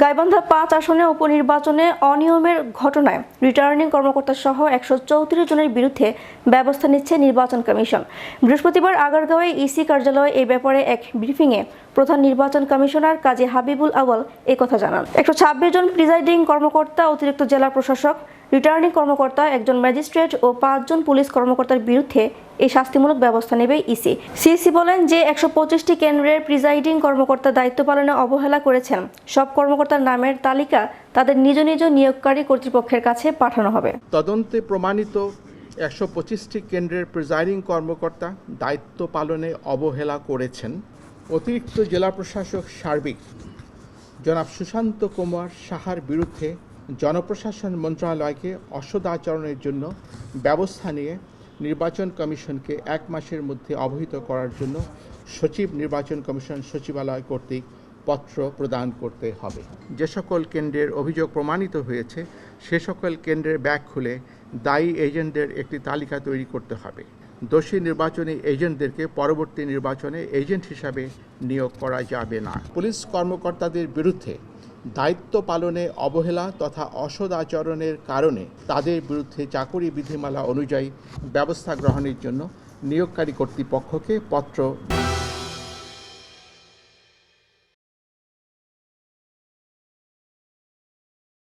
গাইবান্ধা ৫ আসনে উপনির্বাচনে অনিয়মের ঘটনায় রিটার্নিং কর্মকর্তা সহ ১৩৪ জনের বিরুদ্ধে ব্যবস্থা নিচ্ছে নির্বাচন কমিশন। বৃহস্পতিবার আগারগাঁওয়ে ইসি কার্যালয়ে এই ব্যাপারে এক ব্রিফিংয়ে প্রধান নির্বাচন কমিশনার কাজী হাবিবুল আউয়াল একথা জানান। ১২৬ জন প্রিজাইডিং কর্মকর্তা, অতিরিক্ত জেলা প্রশাসক, রিটার্নিং কর্মকর্তা, একজন ম্যাজিস্ট্রেট ও ৫ জন পুলিশ কর্মকর্তার বিরুদ্ধে এই শাস্তিমূলক ব্যবস্থা নেবে ইসি। সিইসি বলেন যে ১২৫টি কেন্দ্রের প্রিজাইডিং কর্মকর্তা দায়িত্ব পালনে অবহেলা করেছেন, সব কর্মকর্তার নামের তালিকা তাদের নিজ নিজ নিয়োগকারী কর্তৃপক্ষের কাছে পাঠানো হবে। তদন্তে প্রমাণিত ১২৫টি কেন্দ্রের প্রিজাইডিং কর্মকর্তা দায়িত্ব পালনে অবহেলা করেছেন। অতিরিক্ত জেলা প্রশাসক সার্বিক জনাব সুশান্ত কুমার সাহার বিরুদ্ধে জনপ্রশাসন মন্ত্রণালয়কে অসদাচরণের জন্য ব্যবস্থা নিয়ে নির্বাচন কমিশনকে ১ মাসের মধ্যে অবহিত করার জন্য সচিব নির্বাচন কমিশন সচিবালয় কর্তৃক পত্র প্রদান করতে হবে। যে সকল কেন্দ্রের অভিযোগ প্রমাণিত হয়েছে সে সকল কেন্দ্রের ব্যাগ খুলে দায়ী এজেন্টদের একটি তালিকা তৈরি করতে হবে। দোষী নির্বাচনী এজেন্টদেরকে পরবর্তী নির্বাচনে এজেন্ট হিসাবে নিয়োগ করা যাবে না। পুলিশ কর্মকর্তাদের বিরুদ্ধে দায়িত্ব পালনে অবহেলা তথা অসদাচরণের কারণে তাদের বিরুদ্ধে চাকরি বিধিমালা অনুযায়ী ব্যবস্থা গ্রহণের জন্য নিয়োগকারী কর্তৃপক্ষকে পত্র